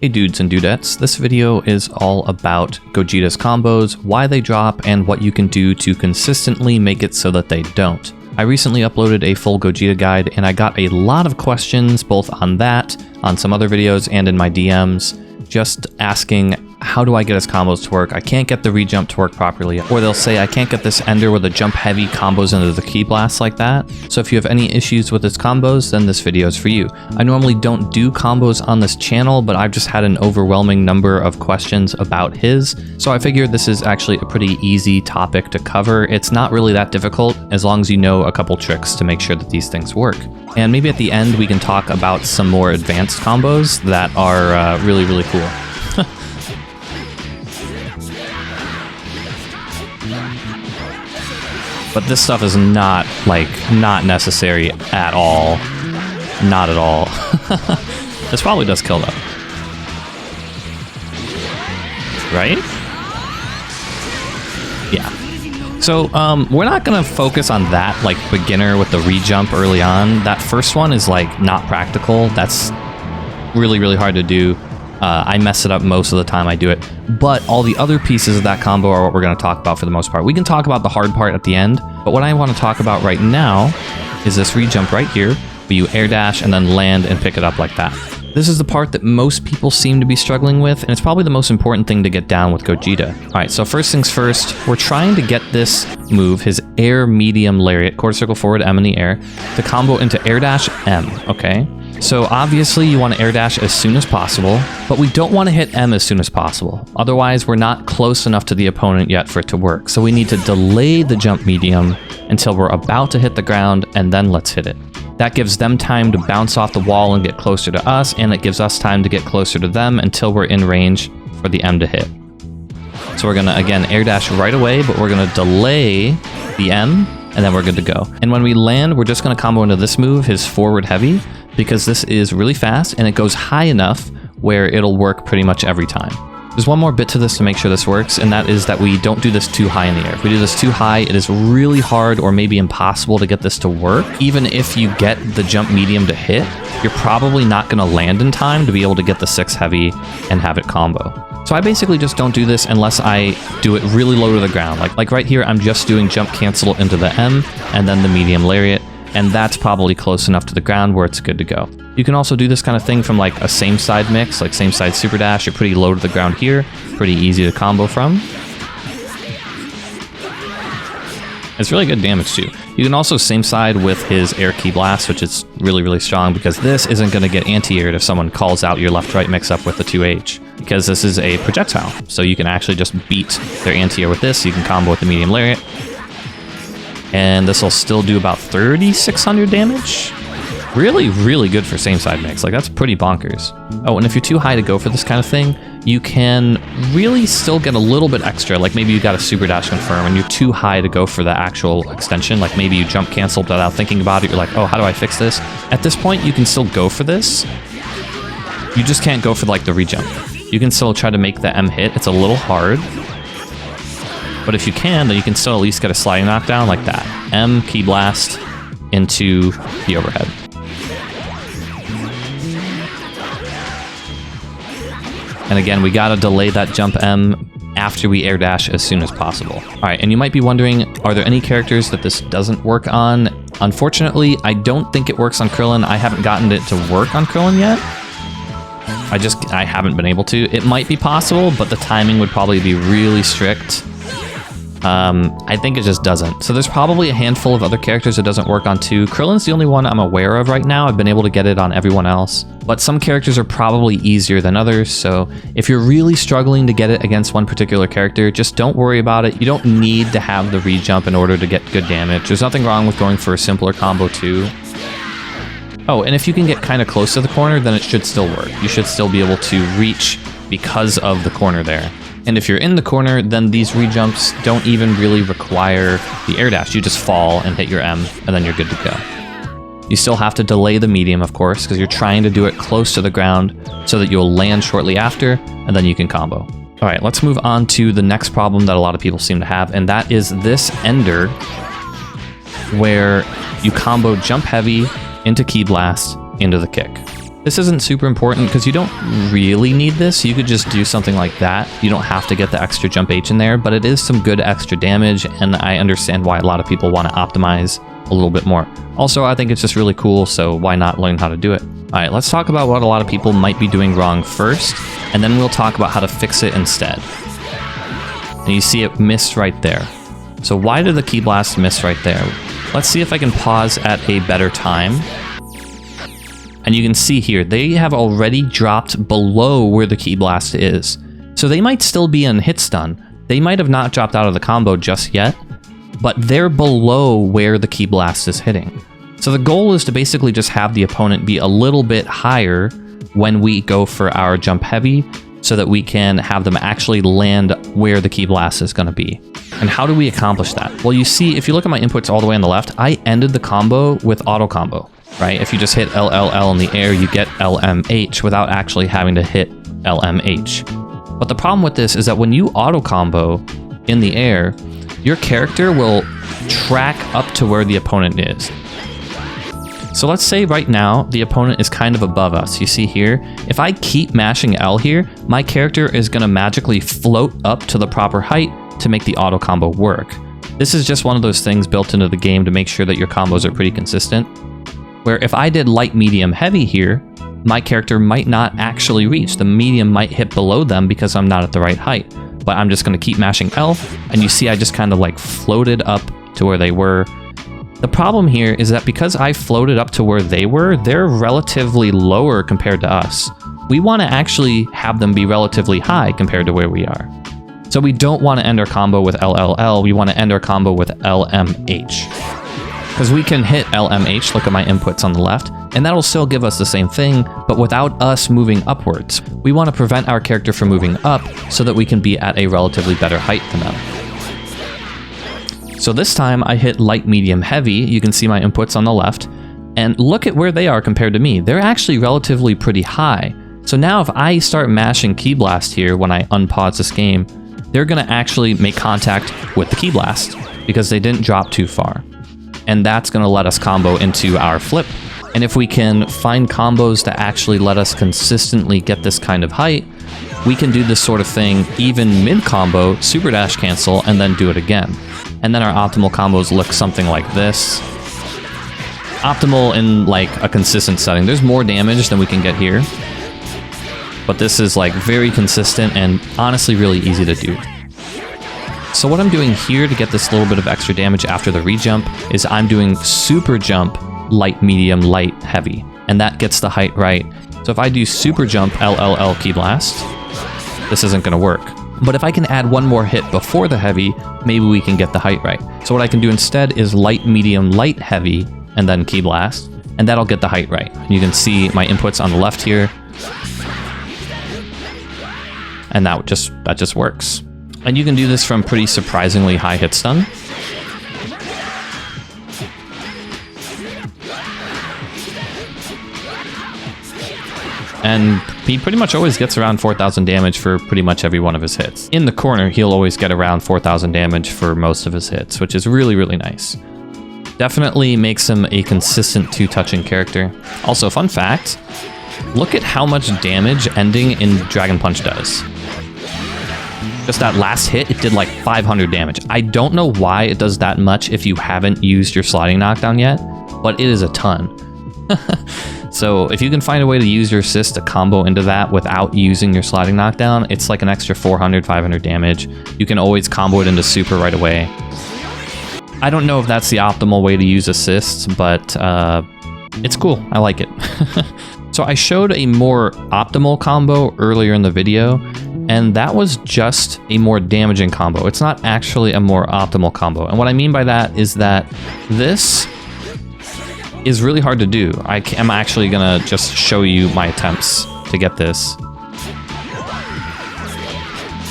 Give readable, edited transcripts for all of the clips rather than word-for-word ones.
Hey dudes and dudettes, this video is all about Gogeta's combos, why they drop, and what you can do to consistently make it so that they don't. I recently uploaded a full Gogeta guide and I got a lot of questions both on that, on some other videos, and in my DMs, just asking how do I get his combos to work? I can't get the rejump to work properly. Or they'll say I can't get this ender with a jump heavy combos into the key blast like that. So if you have any issues with his combos, then this video is for you. I normally don't do combos on this channel, but I've just had an overwhelming number of questions about his. So I figured this is actually a pretty easy topic to cover. It's not really that difficult as long as you know a couple tricks to make sure that these things work. And maybe at the end we can talk about some more advanced combos that are really, really cool. But this stuff is not necessary at all. Not at all. This probably does kill though. Right? Yeah. So we're not gonna focus on that like beginner with the rejump early on. That first one is like not practical. That's really, really hard to do. I mess it up most of the time I do it, but all the other pieces of that combo are what we're going to talk about for the most part. We can talk about the hard part at the end, but what I want to talk about right now is this rejump right here, where you air dash and then land and pick it up like that. This is the part that most people seem to be struggling with, and it's probably the most important thing to get down with Gogeta. Alright, so first things first, we're trying to get this move, his air medium lariat, quarter circle forward M in the air, to combo into air dash M, okay? So obviously you want to air dash as soon as possible, but we don't want to hit M as soon as possible. Otherwise we're not close enough to the opponent yet for it to work. So we need to delay the jump medium until we're about to hit the ground, and then let's hit it. That gives them time to bounce off the wall and get closer to us, and it gives us time to get closer to them until we're in range for the M to hit. So we're gonna, again, air dash right away, but we're gonna delay the M, and then we're good to go. And when we land, we're just gonna combo into this move, his forward heavy, because this is really fast and it goes high enough where it'll work pretty much every time. There's one more bit to this to make sure this works, and that is that we don't do this too high in the air. If we do this too high, it is really hard or maybe impossible to get this to work. Even if you get the jump medium to hit, you're probably not going to land in time to be able to get the 6 heavy and have it combo. So I basically just don't do this unless I do it really low to the ground. Like right here, I'm just doing jump cancel into the M and then the medium lariat, and that's probably close enough to the ground where it's good to go. You can also do this kind of thing from like a same side mix, like same side super dash. You're pretty low to the ground here, pretty easy to combo from. It's really good damage too. You can also same side with his air key blast, which is really, really strong because this isn't going to get anti-aired if someone calls out your left-right mix-up with the 2H, because this is a projectile. So you can actually just beat their anti-air with this. You can combo with the medium lariat. And this will still do about 3,600 damage. Really, really good for same side mix. Like, that's pretty bonkers. Oh, and if you're too high to go for this kind of thing, you can really still get a little bit extra. Like maybe you got a super dash confirm and you're too high to go for the actual extension. Like maybe you jump canceled without thinking about it. You're like, oh, how do I fix this? At this point, you can still go for this. You just can't go for like the rejump. You can still try to make the M hit. It's a little hard. But if you can, then you can still at least get a sliding knockdown like that. M, key blast, into the overhead. And again, we gotta delay that jump M after we air dash as soon as possible. Alright, and you might be wondering, are there any characters that this doesn't work on? Unfortunately, I don't think it works on Krillin. I haven't gotten it to work on Krillin yet. I haven't been able to. It might be possible, but the timing would probably be really strict. I think it just doesn't. So there's probably a handful of other characters it doesn't work on too. Krillin's the only one I'm aware of right now. I've been able to get it on everyone else. But some characters are probably easier than others, so if you're really struggling to get it against one particular character, just don't worry about it. You don't need to have the rejump in order to get good damage. There's nothing wrong with going for a simpler combo too. Oh, and if you can get kind of close to the corner, then it should still work. You should still be able to reach because of the corner there. And if you're in the corner, then these rejumps don't even really require the air dash. You just fall and hit your M, and then you're good to go. You still have to delay the medium, of course, because you're trying to do it close to the ground so that you'll land shortly after, and then you can combo. All right, let's move on to the next problem that a lot of people seem to have, and that is this ender, where you combo jump heavy into key blast into the kick. This isn't super important because you don't really need this. You could just do something like that. You don't have to get the extra jump H in there, but it is some good extra damage, and I understand why a lot of people want to optimize a little bit more. Also, I think it's just really cool, so why not learn how to do it? All right, let's talk about what a lot of people might be doing wrong first, and then we'll talk about how to fix it instead. And you see it missed right there. So why did the Ki Blast miss right there? Let's see if I can pause at a better time. And you can see here, they have already dropped below where the Ki Blast is. So they might still be in hit stun. They might have not dropped out of the combo just yet, but they're below where the Ki Blast is hitting. So the goal is to basically just have the opponent be a little bit higher when we go for our jump heavy, so that we can have them actually land where the Ki Blast is going to be. And how do we accomplish that? Well, you see, if you look at my inputs all the way on the left, I ended the combo with auto combo, right? If you just hit LLL in the air, you get LMH without actually having to hit LMH. But the problem with this is that when you auto combo in the air, your character will track up to where the opponent is. So let's say right now, the opponent is kind of above us. You see here, if I keep mashing L here, my character is gonna magically float up to the proper height to make the auto combo work. This is just one of those things built into the game to make sure that your combos are pretty consistent. Where if I did light, medium, heavy here, my character might not actually reach. The medium might hit below them because I'm not at the right height. But I'm just gonna keep mashing L, and you see I just kind of like floated up to where they were. The problem here is that because I floated up to where they were, they're relatively lower compared to us. We want to actually have them be relatively high compared to where we are. So we don't want to end our combo with LLL, we want to end our combo with LMH. Because we can hit LMH, look at my inputs on the left, and that'll still give us the same thing, but without us moving upwards. We want to prevent our character from moving up so that we can be at a relatively better height than them. So this time I hit light, medium, heavy. You can see my inputs on the left, and look at where they are compared to me. They're actually relatively pretty high. So now if I start mashing Ki Blast here when I unpause this game, they're gonna actually make contact with the Ki Blast because they didn't drop too far. And that's gonna let us combo into our flip. And if we can find combos that actually let us consistently get this kind of height, we can do this sort of thing even mid-combo, super dash cancel, and then do it again. And then our optimal combos look something like this. Optimal in like a consistent setting. There's more damage than we can get here. But this is like very consistent and honestly really easy to do. So what I'm doing here to get this little bit of extra damage after the rejump is I'm doing super jump, light, medium, light, heavy. And that gets the height right. So if I do super jump, LLL, Ki Blast, this isn't gonna work. But if I can add one more hit before the heavy, maybe we can get the height right. So what I can do instead is light, medium, light, heavy, and then Ki Blast, and that'll get the height right. You can see my inputs on the left here, and that just works. And you can do this from pretty surprisingly high hit stun. And he pretty much always gets around 4,000 damage for pretty much every one of his hits. In the corner, he'll always get around 4,000 damage for most of his hits, which is really, really nice. Definitely makes him a consistent two-touching character. Also, fun fact, look at how much damage ending in Dragon Punch does. Just that last hit, it did like 500 damage. I don't know why it does that much if you haven't used your sliding knockdown yet, but it is a ton. So if you can find a way to use your assist to combo into that without using your sliding knockdown, it's like an extra 400, 500 damage. You can always combo it into super right away. I don't know if that's the optimal way to use assists, but it's cool. I like it. So I showed a more optimal combo earlier in the video, and that was just a more damaging combo. It's not actually a more optimal combo. And what I mean by that is that this is really hard to do. I'm actually gonna just show you my attempts to get this.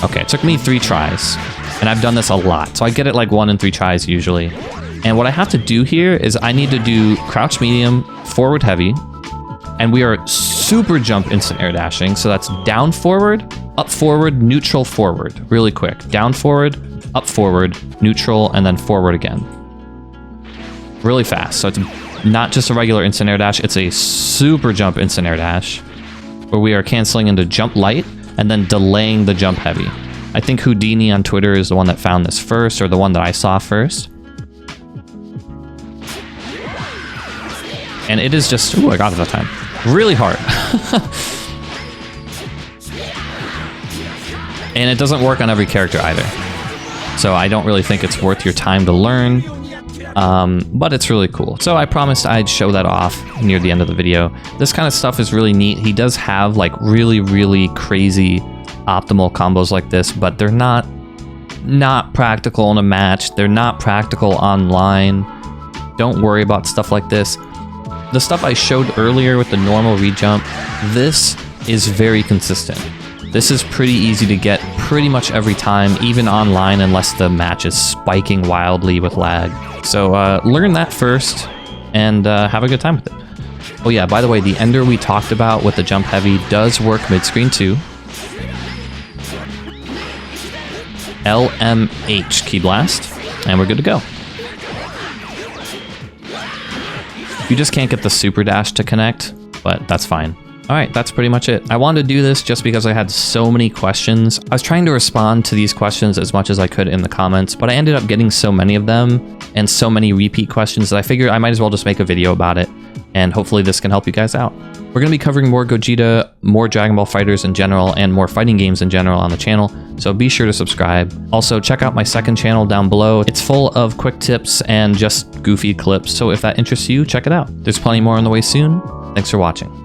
Okay, it took me 3 tries, and I've done this a lot. So I get it like 1 in 3 tries usually. And what I have to do here is I need to do crouch medium, forward heavy, and we are super jump instant air dashing. So that's down forward, up forward, neutral forward, really quick. Down forward, up forward, neutral, and then forward again. Really fast. So it's not just a regular instant air dash, it's a super jump instant air dash, where we are canceling into jump light and then delaying the jump heavy. I think Houdini on Twitter is the one that found this first, or the one that I saw first. And it is just, ooh, I got it that time. Really hard. And it doesn't work on every character either. So I don't really think it's worth your time to learn. But it's really cool. So I promised I'd show that off near the end of the video. This kind of stuff is really neat. He does have like really crazy optimal combos like this, but they're not practical in a match. They're not practical online. Don't worry about stuff like this. The stuff I showed earlier with the normal rejump, this is very consistent. This is pretty easy to get pretty much every time, even online, unless the match is spiking wildly with lag. So learn that first and have a good time with it. Oh yeah, by the way, the ender we talked about with the jump heavy does work mid-screen too. LMH key blast, and we're good to go. You just can't get the super dash to connect, but that's fine. All right, that's pretty much it. I wanted to do this just because I had so many questions. I was trying to respond to these questions as much as I could in the comments, but I ended up getting so many of them and so many repeat questions that I figured I might as well just make a video about it, and hopefully this can help you guys out. We're going to be covering more Gogeta, more Dragon Ball FighterZ in general, and more fighting games in general on the channel, so be sure to subscribe. Also, check out my second channel down below. It's full of quick tips and just goofy clips, so if that interests you, check it out. There's plenty more on the way soon. Thanks for watching.